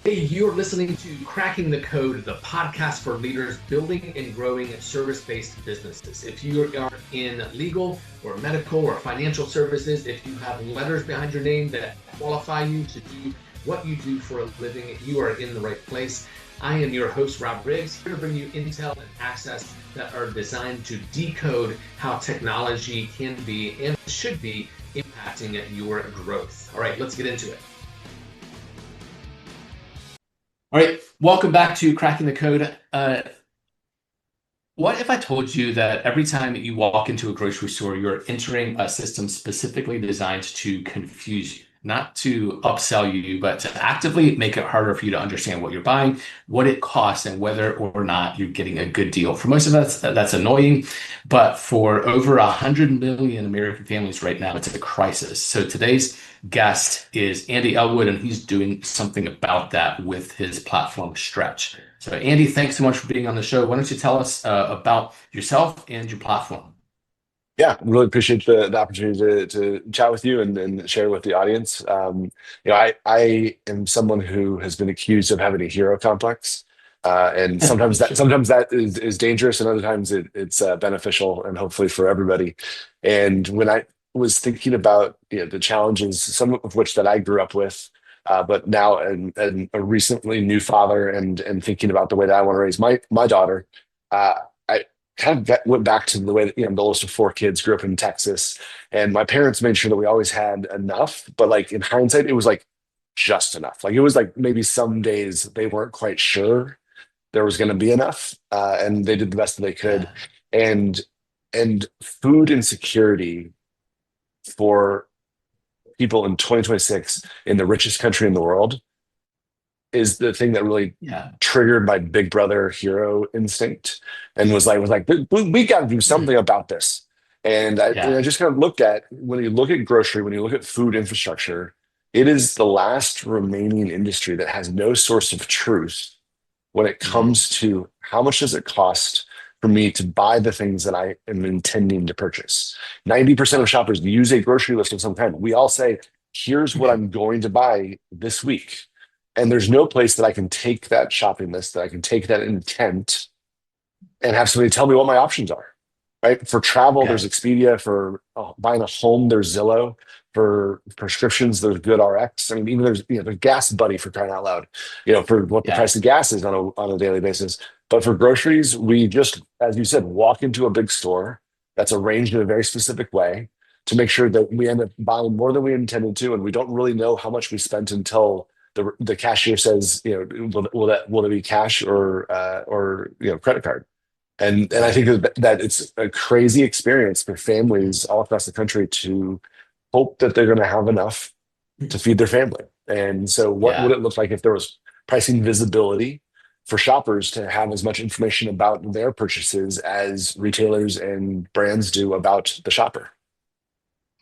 Hey, you're listening to Cracking the Code, the podcast for leaders building and growing service-based businesses. If you are in legal or medical or financial services, if you have letters behind your name that qualify you to do what you do for a living, you are in the right place. I am your host, Rob Riggs, here to bring you intel and access that are designed to decode how technology can be and should be impacting your growth. All right, let's get into it. All right, welcome back to Cracking the Code. What if I told you that every time that you walk into a grocery store, you're entering a system specifically designed to confuse you, not to upsell you, but to actively make it harder for you to understand what you're buying, what it costs, and whether or not you're getting a good deal? For most of us, that's annoying, but for over 100 million American families right now, it's a crisis. So today's guest is Andy Ellwood, and he's doing something about that with his platform Stretch. So, Andy, thanks so much for being on the show. Why don't you tell us about yourself and your platform? Yeah, really appreciate the opportunity to chat with you and share with the audience. I am someone who has been accused of having a hero complex, and Sure. sometimes that is dangerous, and other times it's beneficial and hopefully for everybody. And when I was thinking about the challenges, some of which that I grew up with, but now and a recently new father and thinking about the way that I want to raise my daughter. I kind of went back to the way that, I'm the oldest of four kids, grew up in Texas, and my parents made sure that we always had enough. But like in hindsight, it was like just enough. Like it was like maybe some days they weren't quite sure there was going to be enough, and they did the best that they could. Yeah. And and food insecurity for people in 2026 in the richest country in the world is the thing that really Yeah. triggered my big brother hero instinct and was like we got to do Mhm. something about this. And I Yeah. just kind of looked at, when you look at grocery, when you look at food infrastructure, it is the last remaining industry that has no source of truth when it Mhm. comes to how much does it cost for me to buy the things that I am intending to purchase. 90% of Wow. shoppers use a grocery list of some kind. We all say, here's what I'm going to buy this week. And there's no place that I can take that shopping list, that I can take that intent and have somebody tell me what my options are. Right. For travel, there's Okay. Expedia. For buying a home, there's Zillow. For prescriptions, there's GoodRx. I mean, even there's Gas Buddy, for crying out loud, for what the Yeah. price of gas is on a daily basis. But for groceries, we just, as you said, walk into a big store that's arranged in a very specific way to make sure that we end up buying more than we intended to, and we don't really know how much we spent until the cashier says, will it be cash or credit card. And I Right. think that it's a crazy experience for families all across the country to hope that they're going to have enough to feed their family. And so, what would Yeah. it look like if there was pricing visibility for shoppers to have as much information about their purchases as retailers and brands do about the shopper?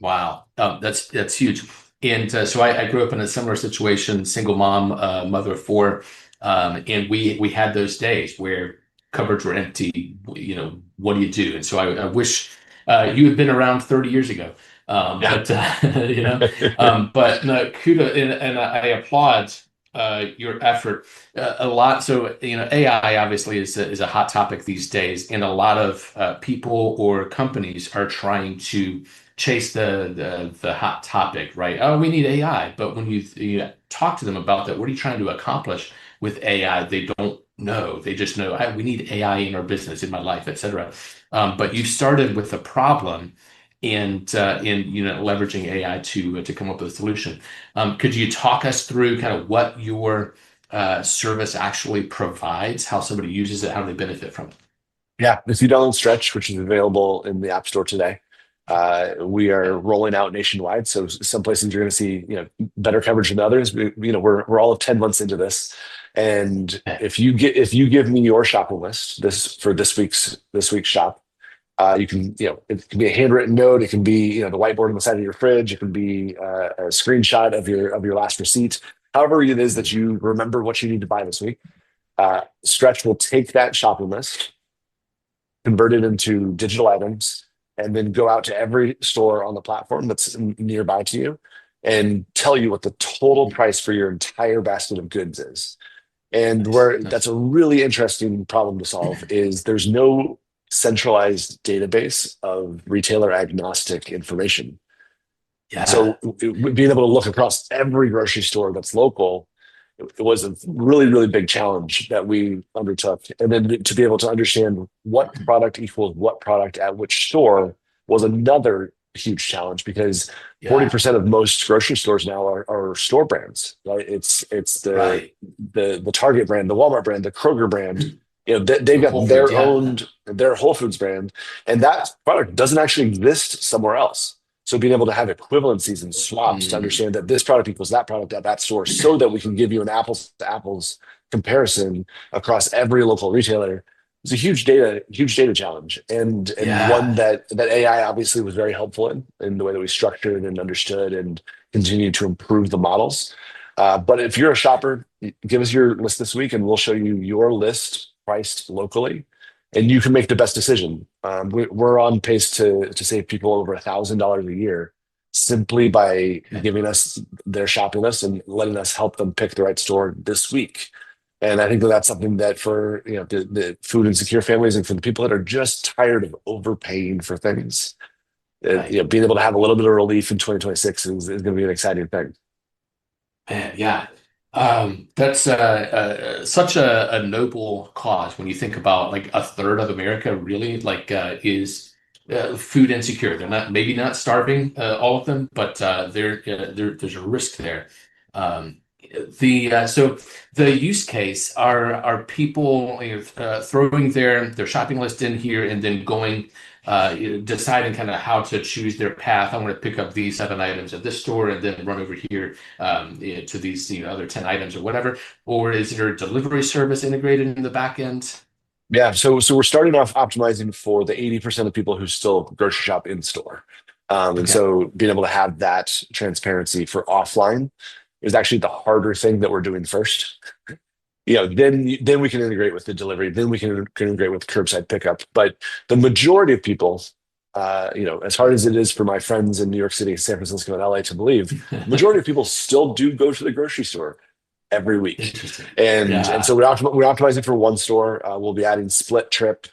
Wow. That's huge. And so I grew up in a similar situation, single mom, mother of four, and we had those days where cupboards were empty. What do you do? And so I wish you had been around 30 years ago. Yeah. But but no, kudos, and I applaud your effort a lot. So AI obviously is a hot topic these days, and a lot of people or companies are trying to chase the hot topic, right? Oh, we need AI. But when you talk to them about that, what are you trying to accomplish with AI? They don't know. They just know we need AI in our business, in my life, etc. But you started with a problem and in leveraging AI to come up with a solution. Could you talk us through kind of what your service actually provides, how somebody uses it, how they benefit from it? Yeah, if you download Stretch, which is available in the App Store today, we are Yeah. rolling out nationwide. So some places you're going to see, better coverage than others. We're all of 10 months into this, and Okay. if you give me your shopping list for this week's shop, you can, it can be a handwritten note, it can be the whiteboard on the side of your fridge, it can be a screenshot of your last receipt. However it is that you remember what you need to buy this week, Stretch will take that shopping list, convert it into digital items, and then go out to every store on the platform that's nearby to you. and tell you what the total price for your entire basket of goods is. And Nice, where that's nice. a really interesting problem to solve is there's no centralized database of retailer agnostic information. Yeah, So being able to look across every grocery store that's local, it was a really, really big challenge that we undertook. And then to be able to understand what product equals what product at which store was another huge challenge because yeah, 40% of most grocery stores now are store brands, right? It's right. the Target brand, the Walmart brand, the Kroger brand. They've The got Whole Foods, yeah. their Whole Foods brand, and that product doesn't actually exist somewhere else. So being able to have equivalencies and swaps to Mm, understand that this product equals that product at that store so that we can give you an apples to apples comparison across every local retailer is a huge data challenge and one yeah, that AI obviously was very helpful in the way that we structured and understood and continue to improve the models. But if you're a shopper, give us your list this week and we'll show you your list priced locally and you can make the best decision. We're on pace to save people over $1,000 a year simply by okay, giving us their shopping list and letting us help them pick the right store this week. And I think that that's something that for the food insecure families and for the people that are just tired of overpaying for things, right. being able to have a little bit of relief in 2026 is going to be an exciting thing. Man, yeah. That's such a noble cause when you think about like a third of America really like is food insecure. They're not maybe not starving, all of them, but there's a risk there. Um, so the use case are people throwing their shopping list in here and then going deciding kind of how to choose their path. I want to pick up these 7 items at this store and then run over here to these other 10 items or whatever? Or is there a delivery service integrated in the back end? Yeah, so we're starting off optimizing for the 80% of people who still grocery shop in store. And Okay. so being able to have that transparency for offline is actually the harder thing that we're doing first. Then we can integrate with the delivery, then we can integrate with curbside pickup. But the majority of people, as hard as it is for my friends in New York City, San Francisco, and LA to believe, the majority of people still do go to the grocery store every week. Interesting. And Yeah. so we're optimizing for one store. We'll be adding split trip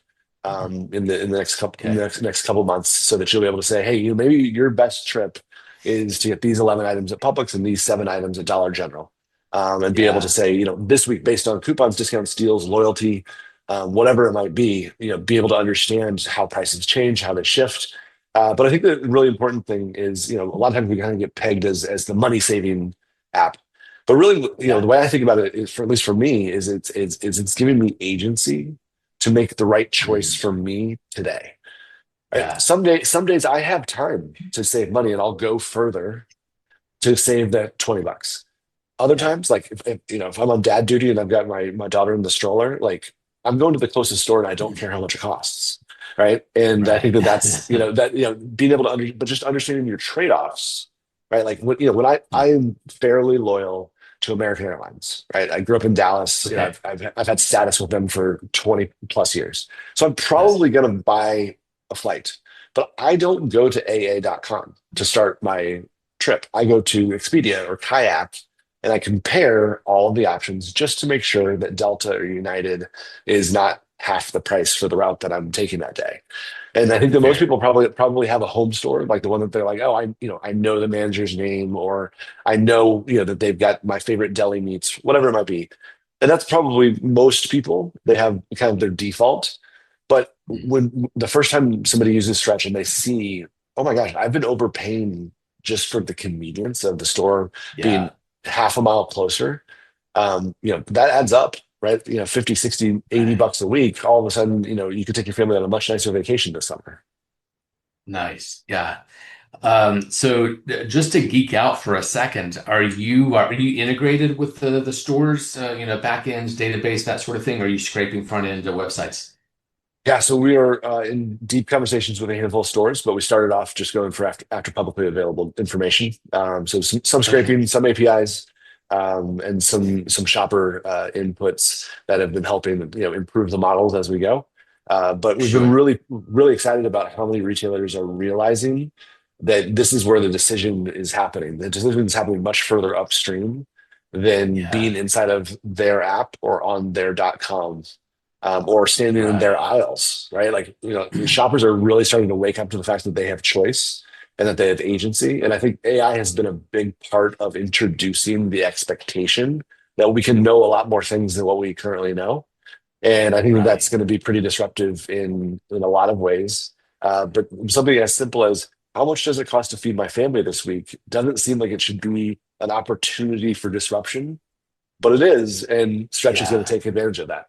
in the Okay. next couple months so that you'll be able to say, hey, maybe your best trip is to get these 11 items at Publix and these 7 items at Dollar General. And be able to Yeah. say, this week based on coupons, discounts, deals, loyalty, whatever it might be able to understand how prices change, how they shift. But I think the really important thing is, a lot of times we kind of get pegged as the money saving app. But really, the Yeah. way I think about it is, for at least for me, is it's giving me agency to make the right choice Mm, for me today. Right? yeah. Some days I have time to save money, and I'll go further to save that $20. Other Yeah. times, like if I'm on dad duty and I've got my daughter in the stroller, like I'm going to the closest store and I don't care how much it costs, right? And I think Right. that that's being able to but just understanding your trade-offs, right? Like when I am fairly loyal to American Airlines, right? I grew up in Dallas, Okay. I've had status with them for 20 plus years, so I'm Nice. probably going to buy a flight, but I don't go to AA.com to start my trip. I go to Expedia or Kayak and I compare all of the options just to make sure that Delta or United is not half the price for the route that I'm taking that day. And I think that most Fair. people probably have a home store, like the one that they're like, oh, I know the manager's name, or I know, that they've got my favorite deli meats, whatever it might be. And that's probably most people. They have kind of their default. But Mm, when the first time somebody uses Stretch and they see, oh my gosh, I've been overpaying just for the convenience of the store being yeah. half a mile closer, that adds up, right? 50, 60, 80 Right. bucks a week. All of a sudden, you could take your family on a much nicer vacation this summer. Nice. Yeah. So just to geek out for a second, are you integrated with the stores, back ends, database, that sort of thing? Or are you scraping front end websites? Yeah, so we are in deep conversations with a handful of stores, but we started off just going for after publicly available information. So some Okay, scraping, some APIs, and some shopper inputs that have been helping improve the models as we go. But we've been sure. really excited about how many retailers are realizing that this is where the decision is happening. The decision is happening much further upstream than Yeah. being inside of their app or on their .com, or standing in their Right. aisles, right? Like, the shoppers are really starting to wake up to the fact that they have choice and that they have agency. And I think AI has been a big part of introducing the expectation that we can know a lot more things than what we currently know. And I think that that's Right. going to be pretty disruptive in a lot of ways. But something as simple as how much does it cost to feed my family this week doesn't seem like it should be an opportunity for disruption, but it is, and Stretch is going to Yeah. take advantage of that.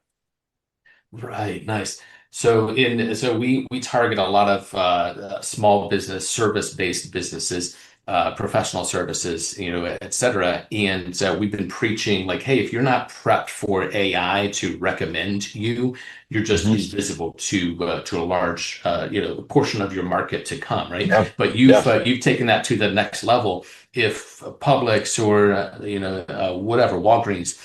Right, nice. So we target a lot of small business, service-based businesses, professional services, et cetera. And we've been preaching like, hey, if you're not prepped for AI to recommend you, you're just Mhm. invisible to a large portion of your market to come, right? Yeah, But yeah. you've taken that to the next level. If Publix or whatever, Walgreens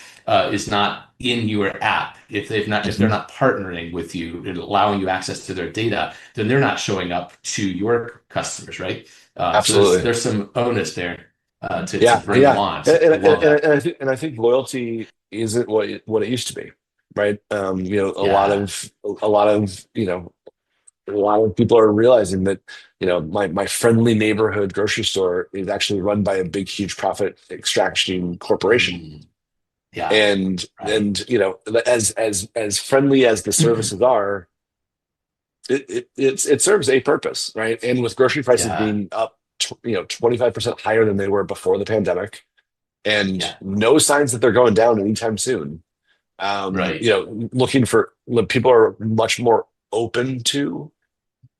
is not in your app, if they're Mhm. not partnering with you and allowing you access to their data, then they're not showing up to your customers, right? So Absolutely. there's some onus there to Yeah, bring them yeah. on. And, So I and, love and, that. and I think loyalty isn't what it used to be, right? A lot Yeah. of a lot of a lot of people are realizing that my friendly neighborhood grocery store is actually run by a big, huge profit extraction corporation. Mm, yeah. Right. And as friendly as the services are, it serves a purpose, right? And with grocery prices Yeah. being up 25% higher than they were before the pandemic, and Yeah. no signs that they're going down anytime soon. Right. Looking for people are much more open to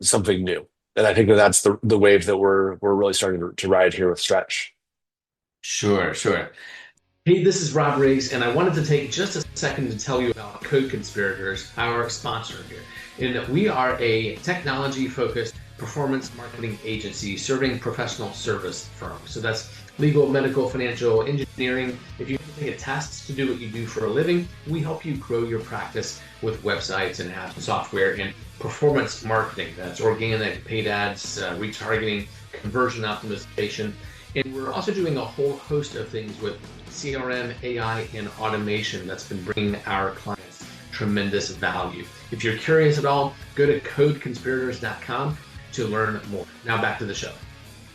something new. And I think that that's the wave that we're really starting to ride here with Stretch. Sure. Sure. Hey, this is Rob Riggs, and I wanted to take just a second to tell you about Code Conspirators, our sponsor here. And we are a technology focused performance marketing agency serving professional service firms. So that's legal, medical, financial, engineering. If you have to take a test to do what you do for a living, we help you grow your practice with websites and apps, software, and performance marketing. That's organic, paid ads, retargeting, conversion optimization. And we're also doing a whole host of things with CRM, AI, and automation that's been bringing our clients tremendous value. If you're curious at all, go to codeconspirators.com to learn more. Now back to the show.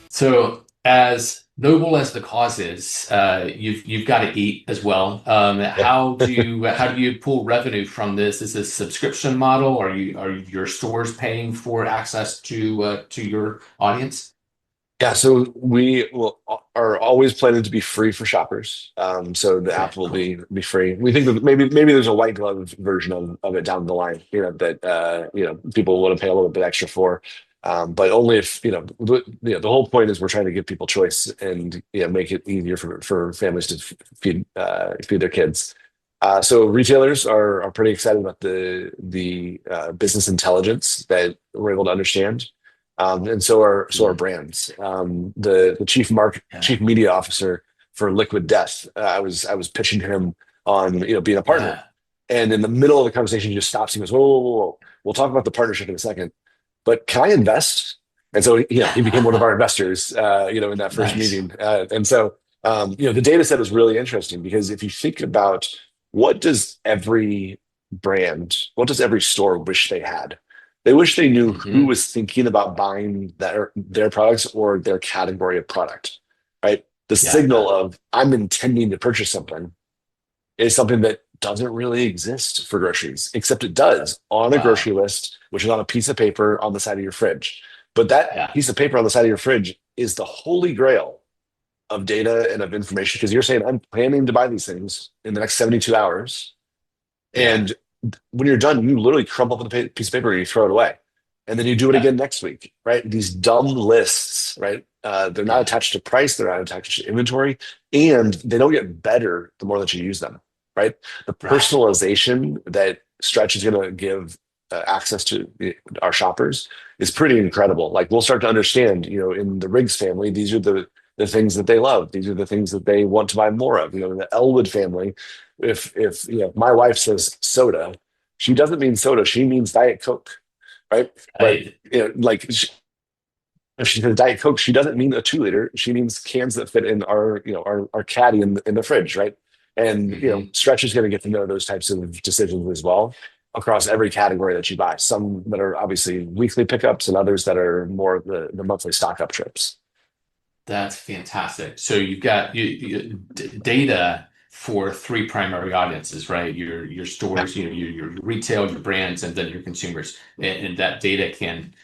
So, as noble as the cause is, you've got to eat as well. Yeah. How do you pull revenue from this? Is this a subscription model? Are your stores paying for access to your audience? Yeah, so are always planning to be free for shoppers. So the Okay, app will cool. be free. We think that maybe there's a white glove version of it down the line, that people want to pay a little bit extra for. But only if the whole point is we're trying to give people choice and make it easier for families to feed their kids. So retailers are pretty excited about the business intelligence that we're able to understand, and so are Mm, brands. The yeah, chief media officer for Liquid Death. I was pitching him on being a partner, yeah. and in the middle of the conversation, he just stops. He goes, "Whoa, whoa, whoa, whoa. We'll talk about the partnership in a second, but can I invest?" And so he became one of our investors, in that first Nice. meeting. And so the data set was really interesting because if you think about what does every what does every store wish they had? They wish they knew who Hmm. was thinking about buying their products or their category of product, right? The Yeah. signal of I'm intending to purchase something is something that doesn't really exist for groceries, except it does on a Wow. grocery list, which is on a piece of paper on the side of your fridge. But that Yeah. piece of paper on the side of your fridge is the holy grail of data and of information because you're saying, I'm planning to buy these things in the next 72 hours. Yeah. And when you're done, you literally crumple up the piece of paper and you throw it away. And then you do it Yeah. again next week, right? These dumb lists, right? They're not Yeah. attached to price, they're not attached to inventory, and they don't get better the more that you use them, right? The Right. personalization that Stretch is going to give access to our shoppers is pretty incredible. Like we'll start to understand, in the Riggs family, these are the things that they love. These are the things that they want to buy more of. In the Ellwood family, if my wife says soda, she doesn't mean soda, she means Diet Coke, right? But Right. like If she says Diet Coke, she doesn't mean a 2 liter. She means cans that fit in our, our caddy in the fridge, right? And Hmm. Stretch is going to get to know those types of decisions as well across every category that you buy. Some that are obviously weekly pickups, and others that are more the monthly stock up trips. That's fantastic. So you've got data for three primary audiences, right? Your Yeah. stores, your retail, your brands, and then your consumers, and that data can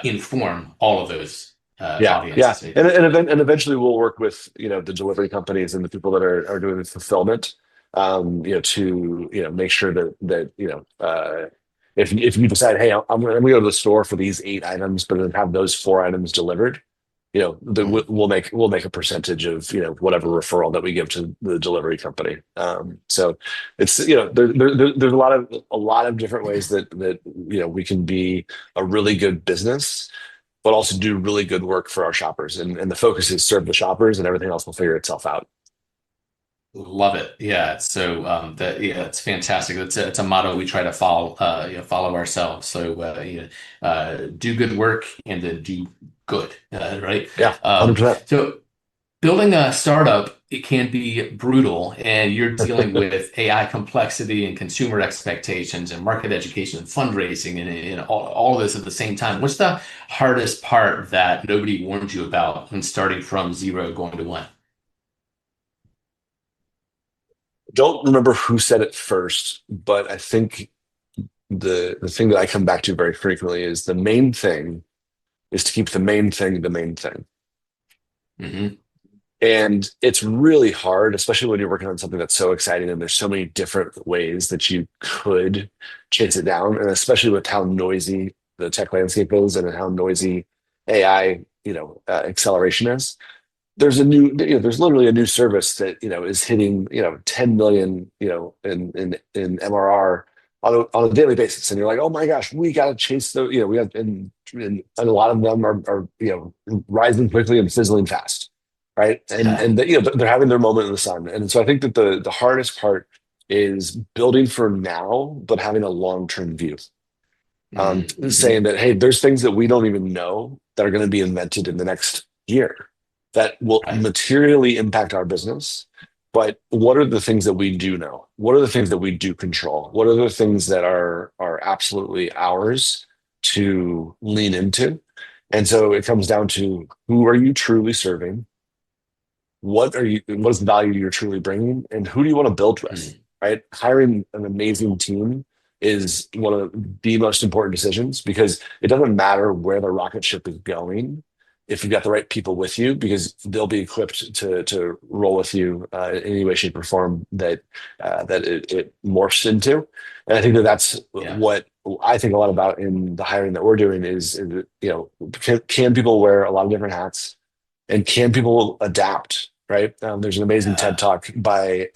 inform all of those Yeah, yeah, audiences. and eventually we'll work with the delivery companies and the people that are doing the fulfillment, to make sure that if you decide, hey, I'm gonna go to the store for these 8 items, but then have those 4 items delivered, Mm. we'll make a percentage of whatever referral that we give to the delivery company. So it's there's a lot of different ways that we can be a really good business but also do really good work for our shoppers. And the focus is serve the shoppers and everything else will figure itself out. Love it. Yeah. So yeah, it's fantastic. It's a motto we try to follow follow ourselves. So do good work and then do good, right? Yeah, 100%. So building a startup, it can be brutal, and you're dealing with AI complexity and consumer expectations and market education and fundraising and all of this at the same time. What's the hardest part that nobody warned you about when starting from zero going to one? Don't remember who said it first, but I think the thing that I come back to very frequently is the main thing is to keep the main thing the main thing. Hmm. And it's really hard, especially when you're working on something that's so exciting and there's so many different ways that you could chase it down. And especially with how noisy the tech landscape is and how noisy AI, acceleration is. There's literally a new service that is hitting 10 million in MRR on a daily basis, and you're like, oh my gosh, we got to chase the we have and a lot of them are rising quickly and fizzling fast, right? And they're having their moment in the sun, and so I think that the hardest part is building for now, but having a long-term view. Hmm. Saying that, hey, there's things that we don't even know that are going to be invented in the next year that will Right. materially impact our business. But what are the things that we do know? What are the things that we do control? What are the things that are absolutely ours to lean into? And so it comes down to who are you truly serving? What is the value you're truly bringing, and who do you want to build with, Mm. right? Hiring an amazing team is one of the most important decisions because it doesn't matter where the rocket ship is going if you've got the right people with you, because they'll be equipped to roll with you in any way, shape, or form that it morphs into. And I think that's Yeah. what I think a lot about in the hiring that we're doing is can people wear a lot of different hats, and can people adapt, right? There's an amazing TED Yeah. talk by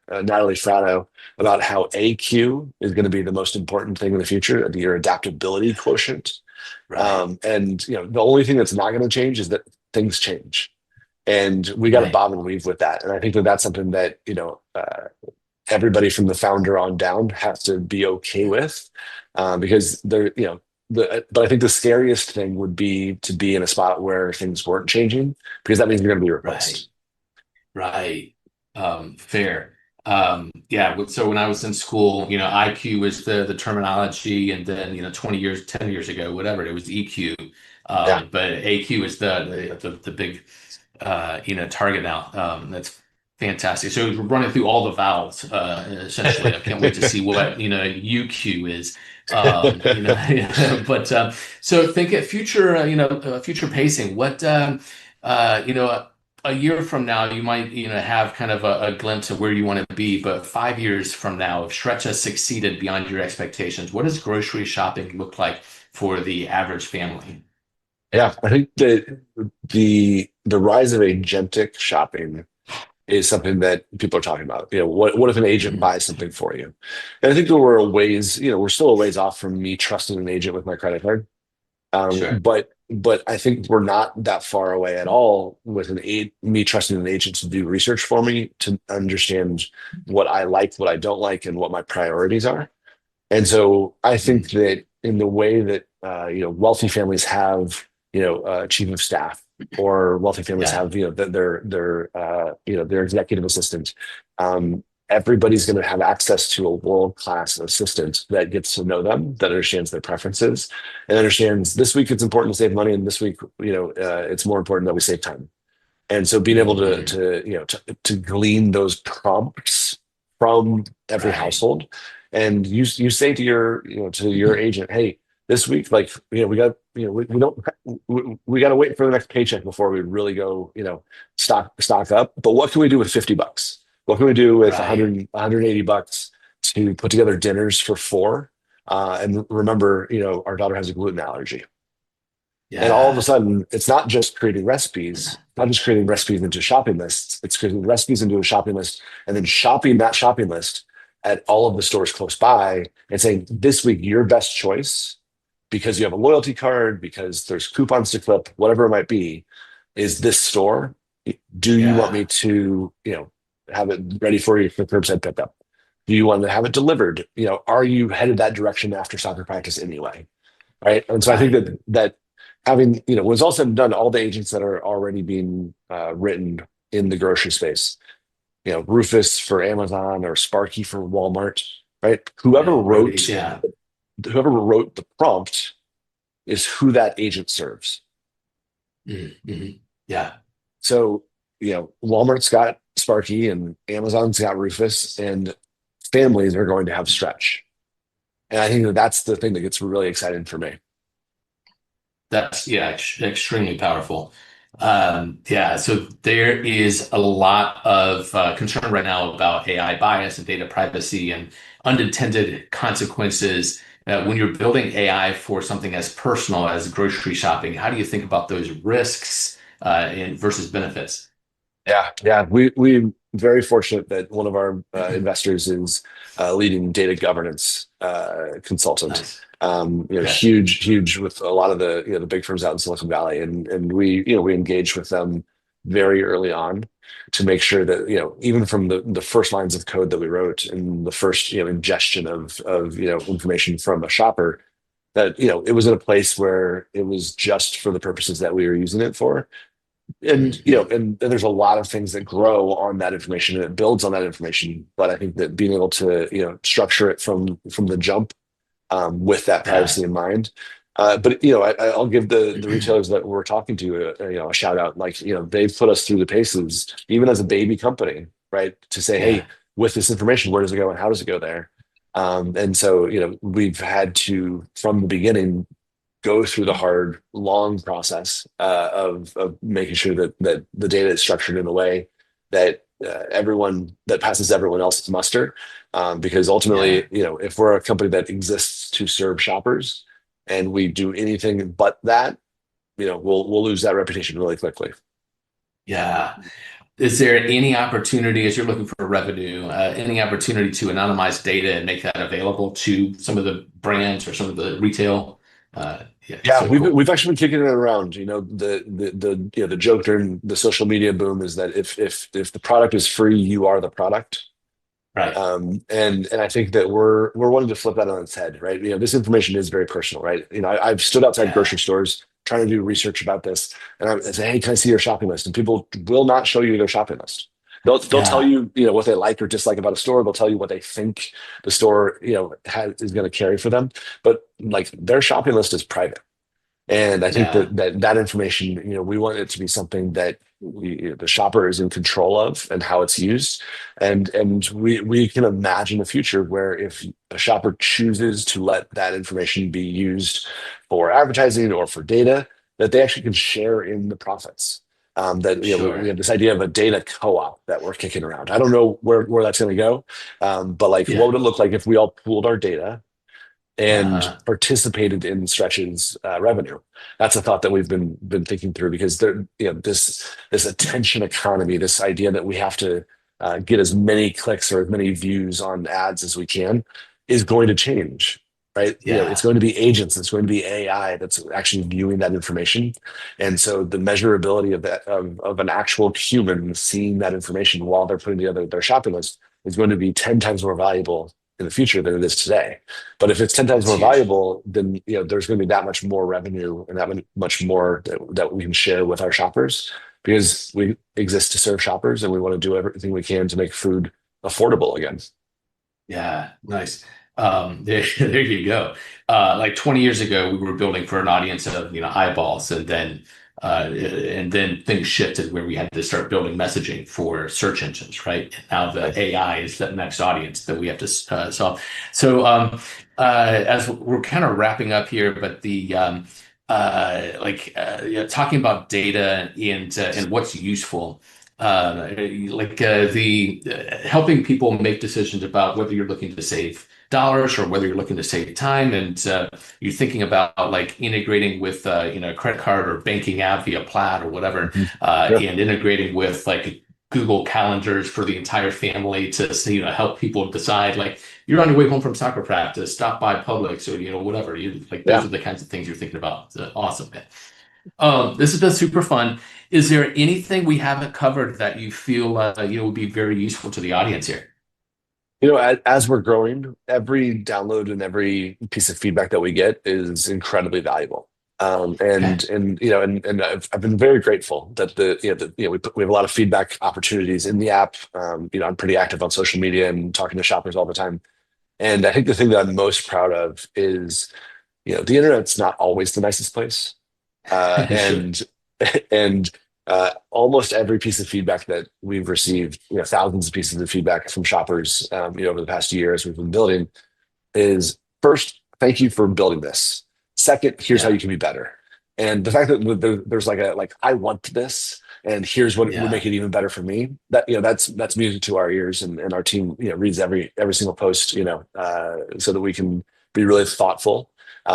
Natalie Frano about how AQ is going to be the most important thing in the future, your adaptability quotient. Right. And the only thing that's not going to change is that things change, and we got to Right. bob and weave with that. And I think that that's something that everybody from the founder on down has to be okay with, because they're but I think the scariest thing would be to be in a spot where things weren't changing, because that means you're going to be Right. replaced. Right. Fair. Yeah. So when I was in school, IQ was the terminology, and then 20 years, 10 years ago, whatever, it was EQ. Yeah. But AQ is the big target now. That's fantastic. So we're running through all the vowels essentially. I can't wait to see what UQ is. But so think at future future pacing. What a year from now, you might, have kind of a glimpse of where you want to be. But 5 years from now, if Stretch has succeeded beyond your expectations, what does grocery shopping look like for the average family? Yeah, I think that the rise of agentic shopping is something that people are talking about. What if an agent Mhm. buys something for you? And I think that we're still a ways off from me trusting an agent with my credit card. Sure. But I think we're not that far away at all with me trusting an agent to do research for me to understand what I like, what I don't like, and what my priorities are. And so I think Mhm. that in the way that wealthy families have chief of staff, or wealthy families Yeah. have, their executive assistant. Um, Everybody's going to have access to a world-class assistant that gets to know them, that understands their preferences, and understands this week it's important to save money, and this week, it's more important that we save time. And so being able to Mhm. to you know to glean those prompts from every Right. household, and you say to your agent, hey, this week, like, we got, we don't we got to wait for the next paycheck before we really go, stock up. But what can we do with $50? What can we do with Right. 180 bucks to put together dinners for four? And remember, our daughter has a gluten allergy. And all of a Yeah. sudden, it's not just creating recipes, not just creating recipes into shopping lists. It's creating recipes into a shopping list, and then shopping that shopping list at all of the stores close by and saying, this week, your best choice, because you have a loyalty card, because there's coupons to clip, whatever it might be, is this store. Do you want me Yeah. to, have it ready for you for curbside pickup? Do you want to have it delivered? Are you headed that direction after soccer practice anyway? Right. And so I think Right. that having, was also done, all the agents that are already being written in the grocery space, Rufus for Amazon or Sparky for Walmart, right? Whoever Yeah. wrote Roadies. Yeah. whoever wrote the prompt is who that agent serves. Mhm. Yeah. So, Walmart's got Sparky and Amazon's got Rufus, and families are going to have Stretch. And I think that that's the thing that gets really exciting for me. That's yeah, extremely powerful. Yeah, so there is a lot of concern right now about AI bias and data privacy and unintended consequences. When you're building AI for something as personal as grocery shopping, how do you think about those risks versus benefits? Yeah. We very fortunate that one of our investors is a leading data governance consultant. Nice. Okay. Huge with a lot of the big firms out in Silicon Valley, and we engaged with them very early on to make sure that, even from the first lines of code that we wrote and the first, ingestion of information from a shopper, that, it was in a place where it was just for the purposes that we were using it for. And Mhm. and there's a lot of things that grow on that information, and it builds on that information. But I think that being able to, structure it from the jump, with that Yeah. privacy in mind. But, I'll give the retailers that we're talking to a shout out. Like, they've put us through the paces, even as a baby company, right? To say, hey, Yeah. with this information, where does it go and how does it go there? And so, we've had to, from the beginning, go through the hard, long process of making sure that the data is structured in a way that everyone that passes everyone else's muster. Because Yeah. ultimately, if we're a company that exists to serve shoppers and we do anything but that, we'll lose that reputation really quickly. Yeah. Is there any opportunity, as you're looking for revenue, any opportunity to anonymize data and make that available to some of the brands or some of the retail? Yeah, Yeah, so cool. we've actually been kicking it around. The joke during the social media boom is that if the product is free, you are the product. Right. And I think that we're wanting to flip that on its head, right? This information is very personal, right? I've stood outside Yeah. grocery stores trying to do research about this, and I say, hey, can I see your shopping list? And people will not show you their shopping list. They'll tell Yeah. you, what they like or dislike about a store. They'll tell you what they think the store, is going to carry for them. But like, their shopping list is private. And I think Yeah. that information, we want it to be something that the shopper is in control of and how it's used. And we can imagine a future where if a shopper chooses to let that information be used for advertising or for data, that they actually can share in the profits. That, we Sure. have this idea of a data co-op that we're kicking around. I don't know where that's going to go, but like, what Yeah. would it look like if we all pooled our data and Uh-huh. participated in Stretch's revenue? That's a thought that we've been thinking through, because there, this attention economy, this idea that we have to get as many clicks or as many views on ads as we can, is going to change. Right? It's Yeah. going to be agents, it's going to be AI that's actually viewing that information. And so the measurability of that, of an actual human seeing that information while they're putting together their shopping list, is going to be 10 times more valuable in the future than it is today. But if it's 10 times That's more huge. valuable, then there's going to be that much more revenue and that much more that we can share with our shoppers because we exist to serve shoppers and we want to do everything we can to make food affordable again. Yeah, nice. There you go. Like 20 years ago, we were building for an audience of, eyeballs, and then things shifted where we had to start building messaging for search engines, right? And now the Right. AI is the next audience that we have to solve. So, as we're kind of wrapping up here, but talking about data and what's useful the helping people make decisions about whether you're looking to save dollars or whether you're looking to save time, and you're thinking about like integrating with a credit card or banking app via Plaid or whatever, Mhm. Yeah. and integrating with like Google calendars for the entire family to help people decide, like, you're on your way home from soccer practice, stop by Publix, or whatever you like. Those Yeah. are the kinds of things you're thinking about. Awesome, man. This has been super fun. Is there anything we haven't covered that you feel would be very useful to the audience here? As we're growing, every download and every piece of feedback that we get is incredibly valuable. Okay. And I've been very grateful that we have a lot of feedback opportunities in the app. I'm pretty active on social media and talking to shoppers all the time. And I think the thing that I'm most proud of is, the internet's not always the nicest place. Uh, Sure. and and almost every piece of feedback that we've received, thousands of pieces of feedback from shoppers, over the past year as we've been building, is first, thank you for building this. Second, here's how Yeah. you can be better. And the fact that there's like I want this, and here's what would Yeah. make it even better for me. That's music to our ears, and our team reads every single post, so that we can be really thoughtful.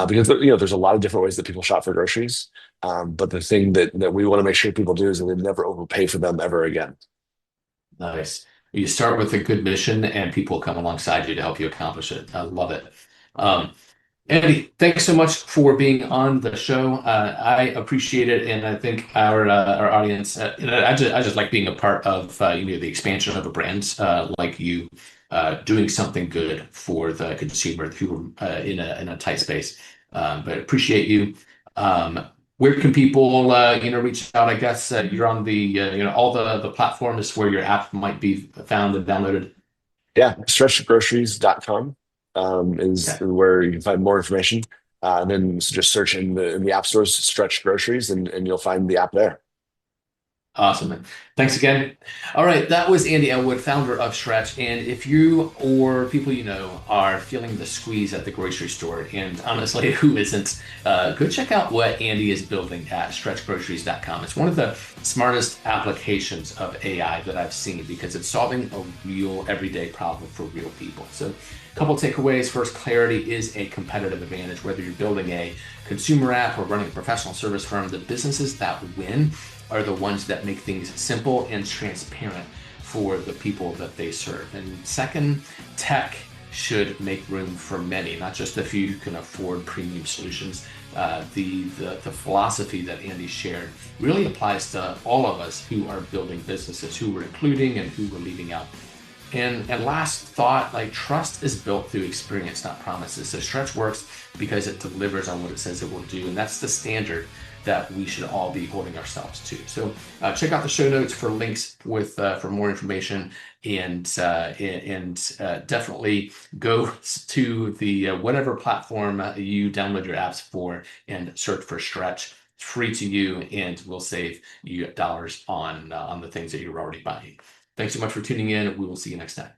Because there's a lot of different ways that people shop for groceries. But the thing that we want to make sure people do is that they never overpay for them ever again. Nice. You start with a good mission, and people come alongside you to help you accomplish it. I love it. Um, Andy, thanks so much for being on the show. I appreciate it, and I think our audience. I just like being a part of the expansion of a brand like you, doing something good for the consumer who in a tight space. But appreciate you. Where can people reach out? I guess you're on the all the platforms where your app might be found and downloaded. Yeah, stretchgroceries.com is Okay. where you can find more information. And then just search in the app stores Stretch Groceries and you'll find the app there. Awesome. Man. Thanks again. All right, that was Andy Ellwood, founder of Stretch. And if you or people you know are feeling the squeeze at the grocery store, and honestly, who isn't, go check out what Andy is building at stretchgroceries.com. It's one of the smartest applications of AI that I've seen because it's solving a real everyday problem for real people. So, a couple takeaways. First, clarity is a competitive advantage. Whether you're building a consumer app or running a professional service firm, the businesses that win are the ones that make things simple and transparent for the people that they serve. And second, tech should make room for many, not just a few who can afford premium solutions. The philosophy that Andy shared really applies to all of us who are building businesses, who we're including and who we're leaving out. And last thought, like, trust is built through experience, not promises. So Stretch works because it delivers on what it says it will do, and that's the standard that we should all be holding ourselves to. So check out the show notes for links with for more information, and definitely go to the whatever platform you download your apps for and search for Stretch. It's free to you, and will save you dollars on the things that you're already buying. Thanks so much for tuning in. We will see you next time.